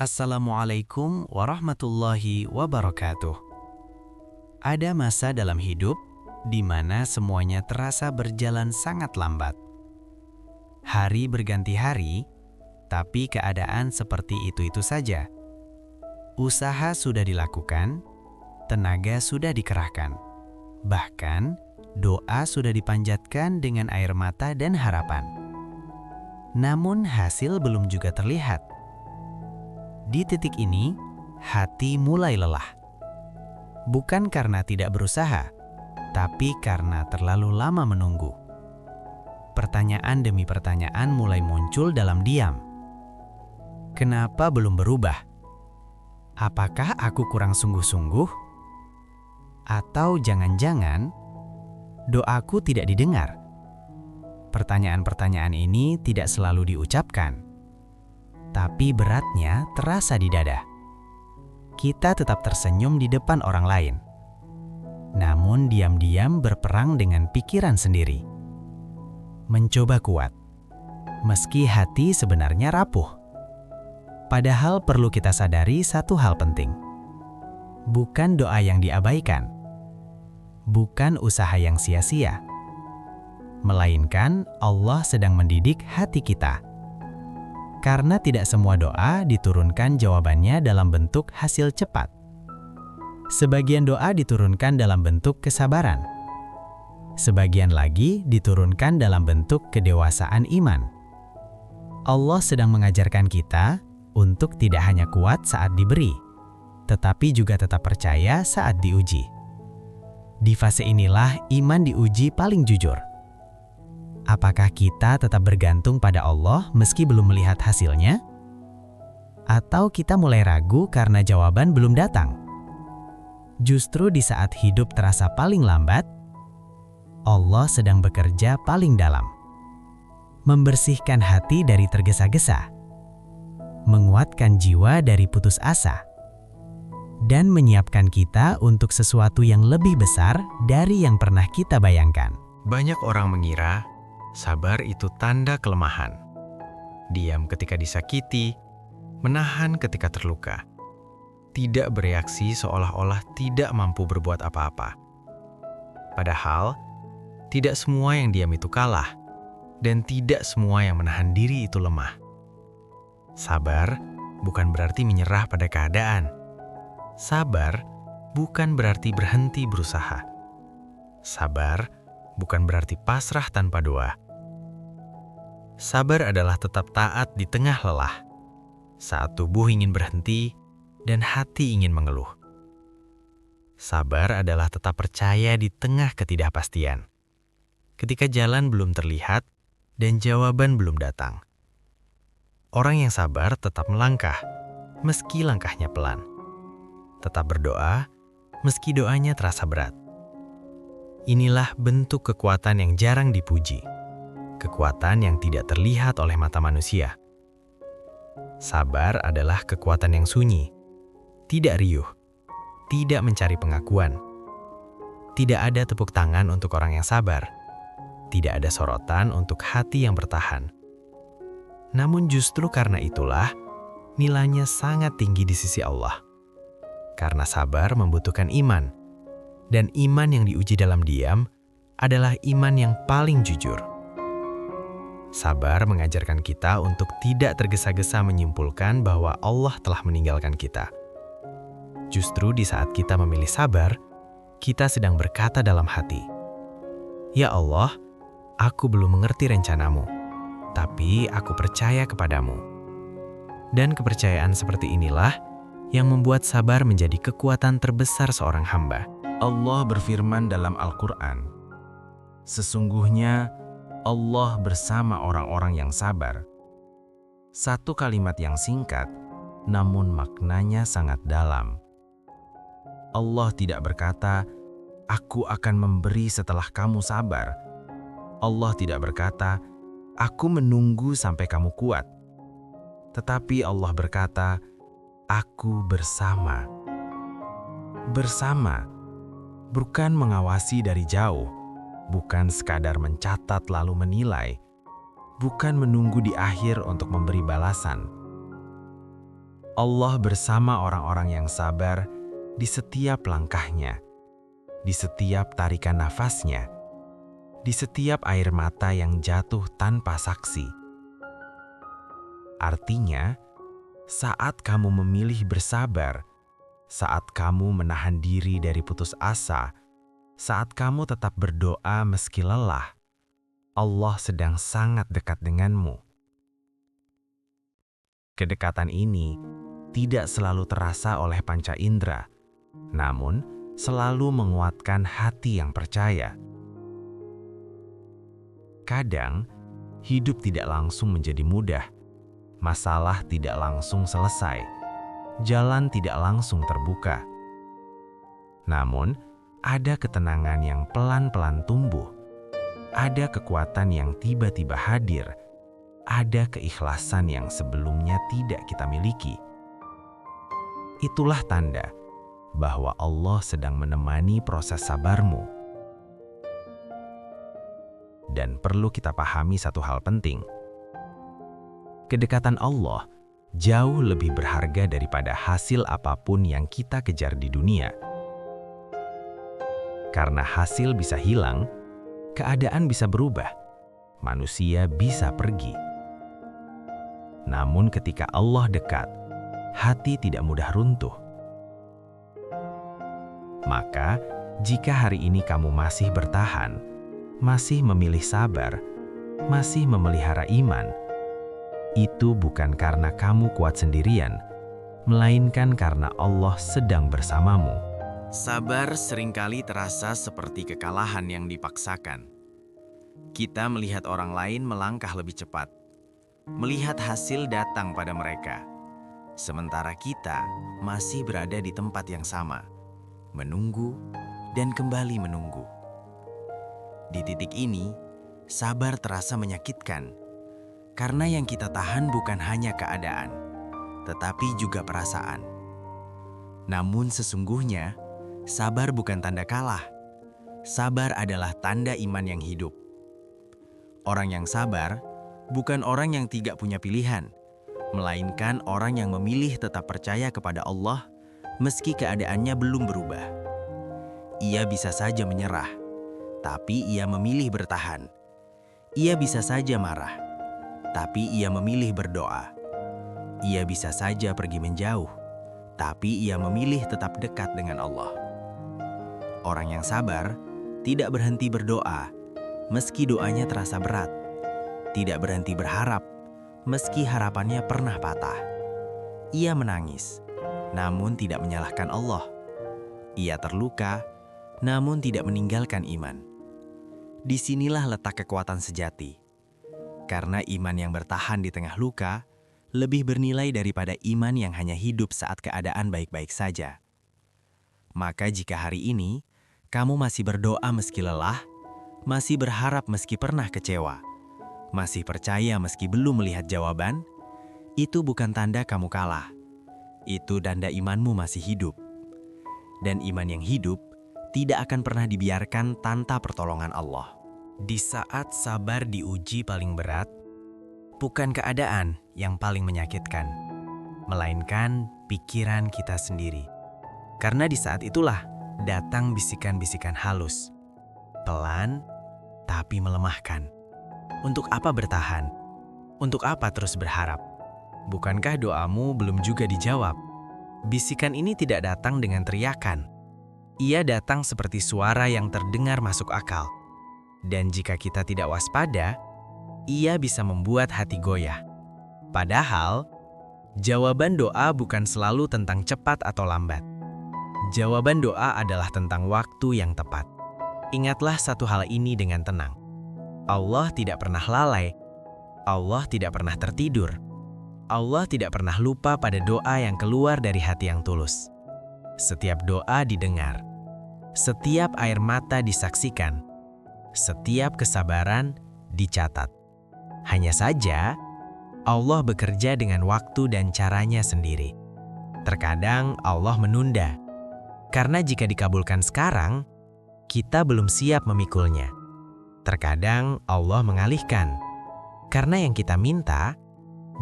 Assalamualaikum warahmatullahi wabarakatuh. Ada masa dalam hidup di mana semuanya terasa berjalan sangat lambat. Hari berganti hari, tapi keadaan seperti itu-itu saja. Usaha sudah dilakukan, tenaga sudah dikerahkan. Bahkan, doa sudah dipanjatkan dengan air mata dan harapan. Namun hasil belum juga terlihat. Di titik ini, hati mulai lelah. Bukan karena tidak berusaha, tapi karena terlalu lama menunggu. Pertanyaan demi pertanyaan mulai muncul dalam diam. Kenapa belum berubah? Apakah aku kurang sungguh-sungguh? Atau jangan-jangan doaku tidak didengar? Pertanyaan-pertanyaan ini tidak selalu diucapkan, tapi beratnya terasa di dada. Kita tetap tersenyum di depan orang lain, namun diam-diam berperang dengan pikiran sendiri. Mencoba kuat, meski hati sebenarnya rapuh. Padahal perlu kita sadari satu hal penting. Bukan doa yang diabaikan, bukan usaha yang sia-sia, melainkan Allah sedang mendidik hati kita. Karena tidak semua doa diturunkan jawabannya dalam bentuk hasil cepat. Sebagian doa diturunkan dalam bentuk kesabaran. Sebagian lagi diturunkan dalam bentuk kedewasaan iman. Allah sedang mengajarkan kita untuk tidak hanya kuat saat diberi, tetapi juga tetap percaya saat diuji. Di fase inilah iman diuji paling jujur. Apakah kita tetap bergantung pada Allah meski belum melihat hasilnya? Atau kita mulai ragu karena jawaban belum datang? Justru di saat hidup terasa paling lambat, Allah sedang bekerja paling dalam. Membersihkan hati dari tergesa-gesa, menguatkan jiwa dari putus asa, dan menyiapkan kita untuk sesuatu yang lebih besar dari yang pernah kita bayangkan. Banyak orang mengira sabar itu tanda kelemahan. Diam ketika disakiti, menahan ketika terluka. Tidak bereaksi seolah-olah tidak mampu berbuat apa-apa. Padahal, tidak semua yang diam itu kalah, dan tidak semua yang menahan diri itu lemah. Sabar bukan berarti menyerah pada keadaan. Sabar bukan berarti berhenti berusaha. Sabar bukan berarti pasrah tanpa doa. Sabar adalah tetap taat di tengah lelah, saat tubuh ingin berhenti dan hati ingin mengeluh. Sabar adalah tetap percaya di tengah ketidakpastian, ketika jalan belum terlihat dan jawaban belum datang. Orang yang sabar tetap melangkah, meski langkahnya pelan. Tetap berdoa, meski doanya terasa berat. Inilah bentuk kekuatan yang jarang dipuji. Kekuatan yang tidak terlihat oleh mata manusia. Sabar adalah kekuatan yang sunyi, tidak riuh, tidak mencari pengakuan. Tidak ada tepuk tangan untuk orang yang sabar. Tidak ada sorotan untuk hati yang bertahan. Namun justru karena itulah, nilainya sangat tinggi di sisi Allah. Karena sabar membutuhkan iman. Dan iman yang diuji dalam diam adalah iman yang paling jujur. Sabar mengajarkan kita untuk tidak tergesa-gesa menyimpulkan bahwa Allah telah meninggalkan kita. Justru di saat kita memilih sabar, kita sedang berkata dalam hati, "Ya Allah, aku belum mengerti rencanamu, tapi aku percaya kepadamu." Dan kepercayaan seperti inilah yang membuat sabar menjadi kekuatan terbesar seorang hamba. Allah berfirman dalam Al-Quran, "Sesungguhnya Allah bersama orang-orang yang sabar." Satu kalimat yang singkat, namun maknanya sangat dalam. Allah tidak berkata, "Aku akan memberi setelah kamu sabar." Allah tidak berkata, "Aku menunggu sampai kamu kuat." Tetapi Allah berkata, "Aku bersama." Bersama bukan mengawasi dari jauh, bukan sekadar mencatat lalu menilai, bukan menunggu di akhir untuk memberi balasan. Allah bersama orang-orang yang sabar di setiap langkahnya, di setiap tarikan nafasnya, di setiap air mata yang jatuh tanpa saksi. Artinya, saat kamu memilih bersabar, saat kamu menahan diri dari putus asa, saat kamu tetap berdoa meski lelah, Allah sedang sangat dekat denganmu. Kedekatan ini tidak selalu terasa oleh panca indera, namun selalu menguatkan hati yang percaya. Kadang, hidup tidak langsung menjadi mudah, masalah tidak langsung selesai, jalan tidak langsung terbuka. Namun, ada ketenangan yang pelan-pelan tumbuh, ada kekuatan yang tiba-tiba hadir, ada keikhlasan yang sebelumnya tidak kita miliki. Itulah tanda bahwa Allah sedang menemani proses sabarmu. Dan perlu kita pahami satu hal penting. Kedekatan Allah jauh lebih berharga daripada hasil apapun yang kita kejar di dunia. Karena hasil bisa hilang, keadaan bisa berubah, manusia bisa pergi. Namun ketika Allah dekat, hati tidak mudah runtuh. Maka, jika hari ini kamu masih bertahan, masih memilih sabar, masih memelihara iman, itu bukan karena kamu kuat sendirian, melainkan karena Allah sedang bersamamu. Sabar seringkali terasa seperti kekalahan yang dipaksakan. Kita melihat orang lain melangkah lebih cepat, melihat hasil datang pada mereka, sementara kita masih berada di tempat yang sama, menunggu dan kembali menunggu. Di titik ini, sabar terasa menyakitkan, karena yang kita tahan bukan hanya keadaan, tetapi juga perasaan. Namun sesungguhnya, sabar bukan tanda kalah. Sabar adalah tanda iman yang hidup. Orang yang sabar bukan orang yang tidak punya pilihan, melainkan orang yang memilih tetap percaya kepada Allah meski keadaannya belum berubah. Ia bisa saja menyerah, tapi ia memilih bertahan. Ia bisa saja marah, tapi ia memilih berdoa. Ia bisa saja pergi menjauh, tapi ia memilih tetap dekat dengan Allah. Orang yang sabar tidak berhenti berdoa, meski doanya terasa berat. Tidak berhenti berharap, meski harapannya pernah patah. Ia menangis, namun tidak menyalahkan Allah. Ia terluka, namun tidak meninggalkan iman. Disinilah letak kekuatan sejati. Karena iman yang bertahan di tengah luka lebih bernilai daripada iman yang hanya hidup saat keadaan baik-baik saja. Maka jika hari ini kamu masih berdoa meski lelah, masih berharap meski pernah kecewa, masih percaya meski belum melihat jawaban, itu bukan tanda kamu kalah. Itu tanda imanmu masih hidup. Dan iman yang hidup tidak akan pernah dibiarkan tanpa pertolongan Allah. Di saat sabar diuji paling berat, bukan keadaan yang paling menyakitkan, melainkan pikiran kita sendiri. Karena di saat itulah datang bisikan-bisikan halus, pelan tapi melemahkan. Untuk apa bertahan? Untuk apa terus berharap? Bukankah doamu belum juga dijawab? Bisikan ini tidak datang dengan teriakan. Ia datang seperti suara yang terdengar masuk akal. Dan jika kita tidak waspada, ia bisa membuat hati goyah. Padahal, jawaban doa bukan selalu tentang cepat atau lambat. Jawaban doa adalah tentang waktu yang tepat. Ingatlah satu hal ini dengan tenang. Allah tidak pernah lalai. Allah tidak pernah tertidur. Allah tidak pernah lupa pada doa yang keluar dari hati yang tulus. Setiap doa didengar. Setiap air mata disaksikan. Setiap kesabaran dicatat. Hanya saja, Allah bekerja dengan waktu dan caranya sendiri. Terkadang Allah menunda. Karena jika dikabulkan sekarang, kita belum siap memikulnya. Terkadang Allah mengalihkan. Karena yang kita minta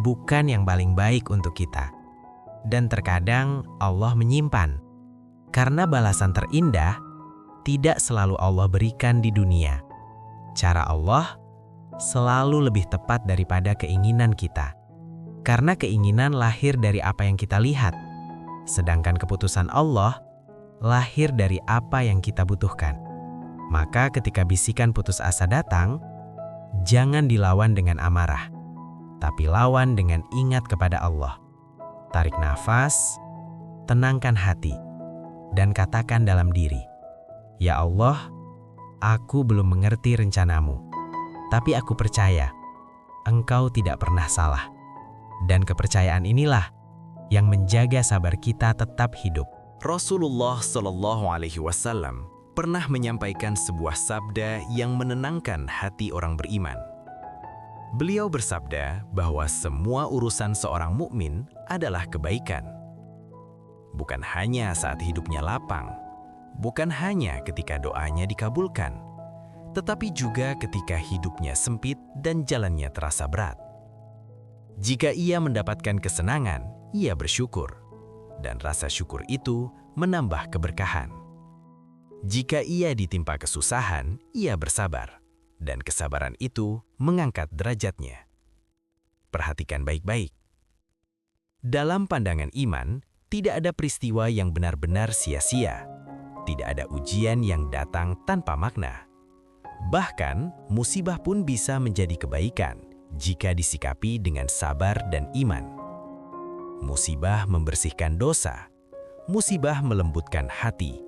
bukan yang paling baik untuk kita. Dan terkadang Allah menyimpan, karena balasan terindah tidak selalu Allah berikan di dunia. Cara Allah selalu lebih tepat daripada keinginan kita, karena keinginan lahir dari apa yang kita lihat, sedangkan keputusan Allah lahir dari apa yang kita butuhkan. Maka ketika bisikan putus asa datang, jangan dilawan dengan amarah, tapi lawan dengan ingat kepada Allah. Tarik nafas, tenangkan hati, dan katakan dalam diri, "Ya Allah, aku belum mengerti rencanamu, tapi aku percaya Engkau tidak pernah salah." Dan kepercayaan inilah yang menjaga sabar kita tetap hidup. Rasulullah Shallallahu Alaihi Wasallam pernah menyampaikan sebuah sabda yang menenangkan hati orang beriman. Beliau bersabda bahwa semua urusan seorang mukmin adalah kebaikan. Bukan hanya saat hidupnya lapang, bukan hanya ketika doanya dikabulkan, tetapi juga ketika hidupnya sempit dan jalannya terasa berat. Jika ia mendapatkan kesenangan, ia bersyukur, dan rasa syukur itu menambah keberkahan. Jika ia ditimpa kesusahan, ia bersabar, dan kesabaran itu mengangkat derajatnya. Perhatikan baik-baik. Dalam pandangan iman, tidak ada peristiwa yang benar-benar sia-sia. Tidak ada ujian yang datang tanpa makna. Bahkan, musibah pun bisa menjadi kebaikan jika disikapi dengan sabar dan iman. Musibah membersihkan dosa. Musibah melembutkan hati.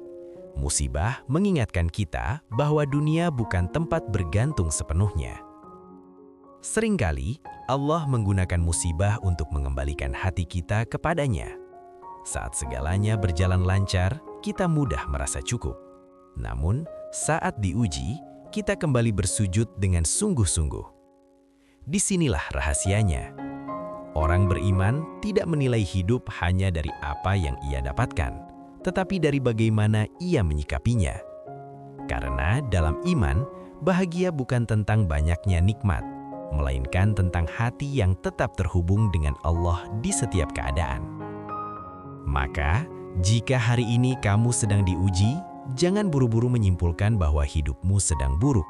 Musibah mengingatkan kita bahwa dunia bukan tempat bergantung sepenuhnya. Seringkali Allah menggunakan musibah untuk mengembalikan hati kita kepadanya. Saat segalanya berjalan lancar, kita mudah merasa cukup. Namun, saat diuji, kita kembali bersujud dengan sungguh-sungguh. Disinilah rahasianya. Orang beriman tidak menilai hidup hanya dari apa yang ia dapatkan, tetapi dari bagaimana ia menyikapinya. Karena dalam iman, bahagia bukan tentang banyaknya nikmat, melainkan tentang hati yang tetap terhubung dengan Allah di setiap keadaan. Maka, jika hari ini kamu sedang diuji, jangan buru-buru menyimpulkan bahwa hidupmu sedang buruk.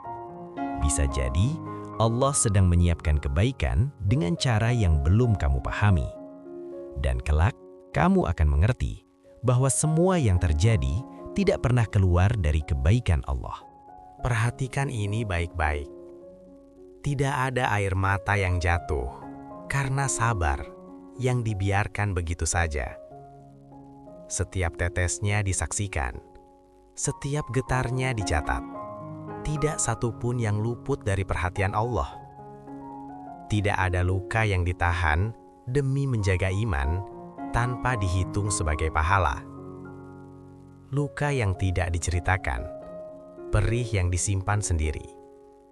Bisa jadi, Allah sedang menyiapkan kebaikan dengan cara yang belum kamu pahami. Dan kelak, kamu akan mengerti bahwa semua yang terjadi tidak pernah keluar dari kebaikan Allah. Perhatikan ini baik-baik. Tidak ada air mata yang jatuh karena sabar yang dibiarkan begitu saja. Setiap tetesnya disaksikan, setiap getarnya dicatat. Tidak satupun yang luput dari perhatian Allah. Tidak ada luka yang ditahan demi menjaga iman tanpa dihitung sebagai pahala. Luka yang tidak diceritakan, perih yang disimpan sendiri,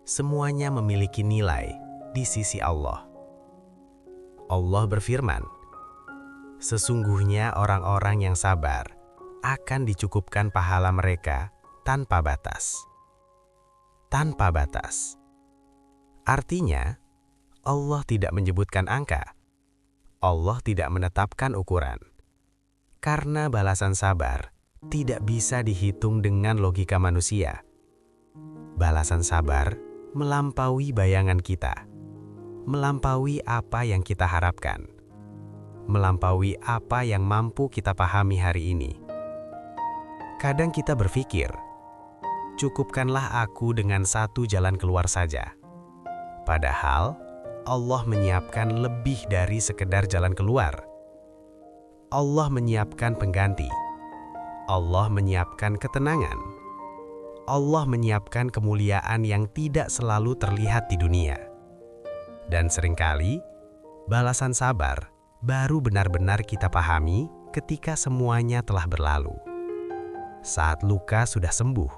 semuanya memiliki nilai di sisi Allah. Allah berfirman, "Sesungguhnya orang-orang yang sabar akan dicukupkan pahala mereka tanpa batas." Tanpa batas. Artinya, Allah tidak menyebutkan angka. Allah tidak menetapkan ukuran. Karena balasan sabar tidak bisa dihitung dengan logika manusia. Balasan sabar melampaui bayangan kita, melampaui apa yang kita harapkan, melampaui apa yang mampu kita pahami hari ini. Kadang kita berpikir, cukupkanlah aku dengan satu jalan keluar saja. Padahal, Allah menyiapkan lebih dari sekedar jalan keluar. Allah menyiapkan pengganti. Allah menyiapkan ketenangan. Allah menyiapkan kemuliaan yang tidak selalu terlihat di dunia. Dan seringkali, balasan sabar baru benar-benar kita pahami ketika semuanya telah berlalu. Saat luka sudah sembuh,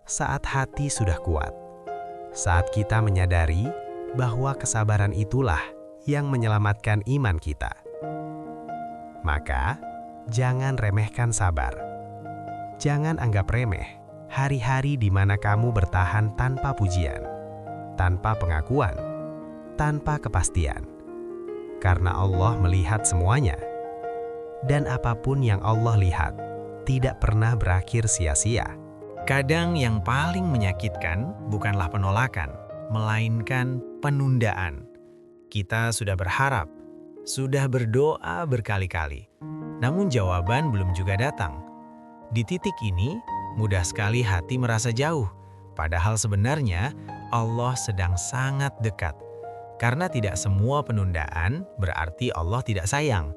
saat hati sudah kuat, saat kita menyadari bahwa kesabaran itulah yang menyelamatkan iman kita. Maka, jangan remehkan sabar. Jangan anggap remeh hari-hari di mana kamu bertahan tanpa pujian, tanpa pengakuan, tanpa kepastian. Karena Allah melihat semuanya. Dan apapun yang Allah lihat, tidak pernah berakhir sia-sia. Kadang yang paling menyakitkan bukanlah penolakan, melainkan penundaan. Kita sudah berharap, sudah berdoa berkali-kali, namun jawaban belum juga datang. Di titik ini, mudah sekali hati merasa jauh, padahal sebenarnya Allah sedang sangat dekat. Karena tidak semua penundaan berarti Allah tidak sayang.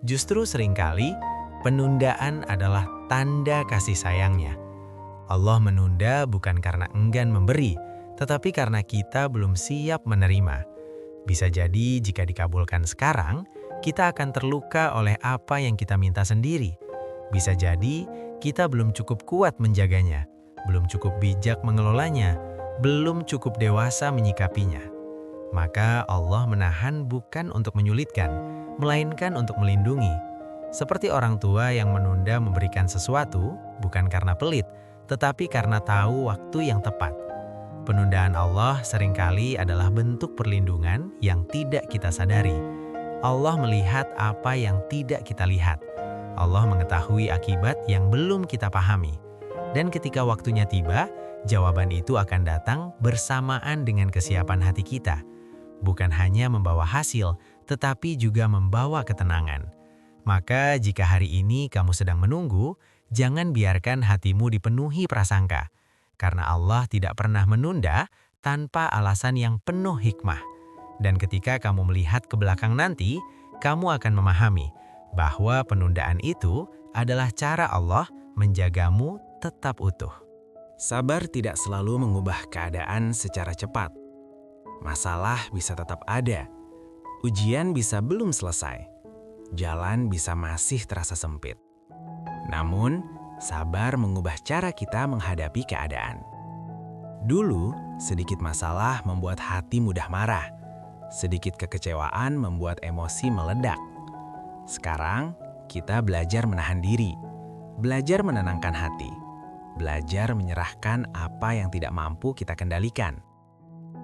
Justru seringkali penundaan adalah tanda kasih sayangnya. Allah menunda bukan karena enggan memberi, tetapi karena kita belum siap menerima. Bisa jadi jika dikabulkan sekarang, kita akan terluka oleh apa yang kita minta sendiri. Bisa jadi kita belum cukup kuat menjaganya, belum cukup bijak mengelolanya, belum cukup dewasa menyikapinya. Maka Allah menahan bukan untuk menyulitkan, melainkan untuk melindungi. Seperti orang tua yang menunda memberikan sesuatu bukan karena pelit, tetapi karena tahu waktu yang tepat. Penundaan Allah seringkali adalah bentuk perlindungan yang tidak kita sadari. Allah melihat apa yang tidak kita lihat. Allah mengetahui akibat yang belum kita pahami. Dan ketika waktunya tiba, jawaban itu akan datang bersamaan dengan kesiapan hati kita. Bukan hanya membawa hasil, tetapi juga membawa ketenangan. Maka jika hari ini kamu sedang menunggu, jangan biarkan hatimu dipenuhi prasangka. Karena Allah tidak pernah menunda tanpa alasan yang penuh hikmah. Dan ketika kamu melihat ke belakang nanti, kamu akan memahami bahwa penundaan itu adalah cara Allah menjagamu tetap utuh. Sabar tidak selalu mengubah keadaan secara cepat. Masalah bisa tetap ada. Ujian bisa belum selesai. Jalan bisa masih terasa sempit. Namun, sabar mengubah cara kita menghadapi keadaan. Dulu, sedikit masalah membuat hati mudah marah. Sedikit kekecewaan membuat emosi meledak. Sekarang, kita belajar menahan diri, belajar menenangkan hati, belajar menyerahkan apa yang tidak mampu kita kendalikan.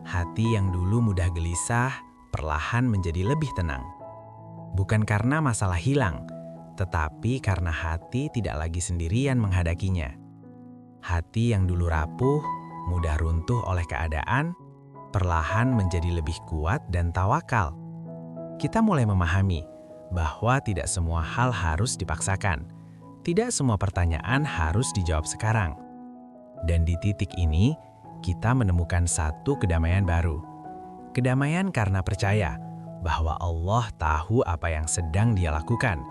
Hati yang dulu mudah gelisah, perlahan menjadi lebih tenang. Bukan karena masalah hilang, tetapi karena hati tidak lagi sendirian menghadapinya. Hati yang dulu rapuh, mudah runtuh oleh keadaan, perlahan menjadi lebih kuat dan tawakal. Kita mulai memahami bahwa tidak semua hal harus dipaksakan. Tidak semua pertanyaan harus dijawab sekarang. Dan di titik ini, kita menemukan satu kedamaian baru. Kedamaian karena percaya bahwa Allah tahu apa yang sedang Dia lakukan,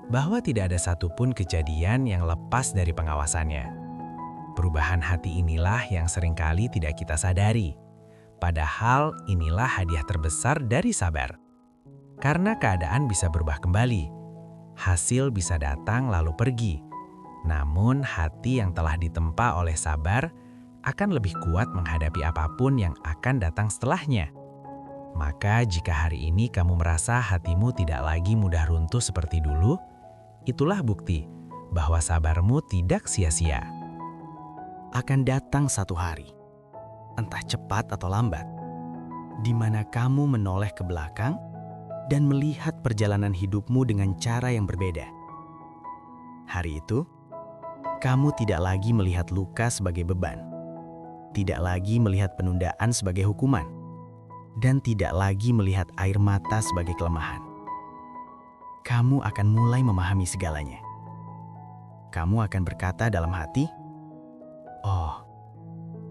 bahwa tidak ada satupun kejadian yang lepas dari pengawasannya. Perubahan hati inilah yang seringkali tidak kita sadari. Padahal inilah hadiah terbesar dari sabar. Karena keadaan bisa berubah kembali. Hasil bisa datang lalu pergi. Namun hati yang telah ditempa oleh sabar akan lebih kuat menghadapi apapun yang akan datang setelahnya. Maka jika hari ini kamu merasa hatimu tidak lagi mudah runtuh seperti dulu, itulah bukti bahwa sabarmu tidak sia-sia. Akan datang satu hari, entah cepat atau lambat, di mana kamu menoleh ke belakang dan melihat perjalanan hidupmu dengan cara yang berbeda. Hari itu, kamu tidak lagi melihat luka sebagai beban, tidak lagi melihat penundaan sebagai hukuman, dan tidak lagi melihat air mata sebagai kelemahan. Kamu akan mulai memahami segalanya. Kamu akan berkata dalam hati, "Oh,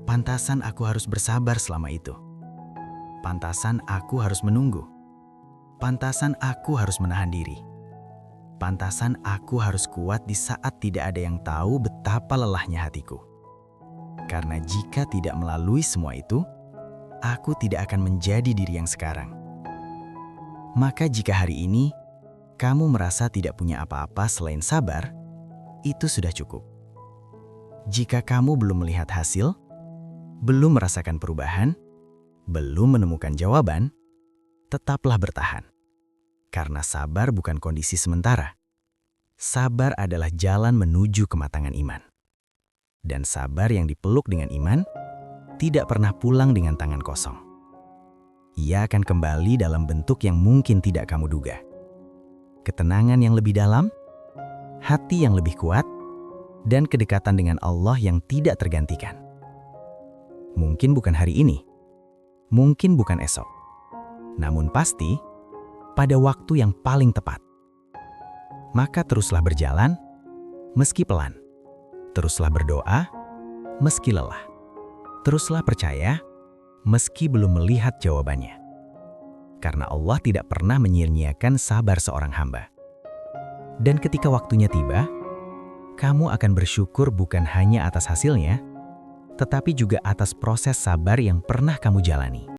pantasan aku harus bersabar selama itu. Pantasan aku harus menunggu. Pantasan aku harus menahan diri. Pantasan aku harus kuat di saat tidak ada yang tahu betapa lelahnya hatiku. Karena jika tidak melalui semua itu, aku tidak akan menjadi diri yang sekarang." Maka jika hari ini kamu merasa tidak punya apa-apa selain sabar, itu sudah cukup. Jika kamu belum melihat hasil, belum merasakan perubahan, belum menemukan jawaban, tetaplah bertahan. Karena sabar bukan kondisi sementara. Sabar adalah jalan menuju kematangan iman. Dan sabar yang dipeluk dengan iman tidak pernah pulang dengan tangan kosong. Ia akan kembali dalam bentuk yang mungkin tidak kamu duga. Ketenangan yang lebih dalam, hati yang lebih kuat, dan kedekatan dengan Allah yang tidak tergantikan. Mungkin bukan hari ini, mungkin bukan esok, namun pasti pada waktu yang paling tepat. Maka teruslah berjalan, meski pelan. Teruslah berdoa, meski lelah. Teruslah percaya, meski belum melihat jawabannya. Karena Allah tidak pernah menyia-nyiakan sabar seorang hamba. Dan ketika waktunya tiba, kamu akan bersyukur bukan hanya atas hasilnya, tetapi juga atas proses sabar yang pernah kamu jalani.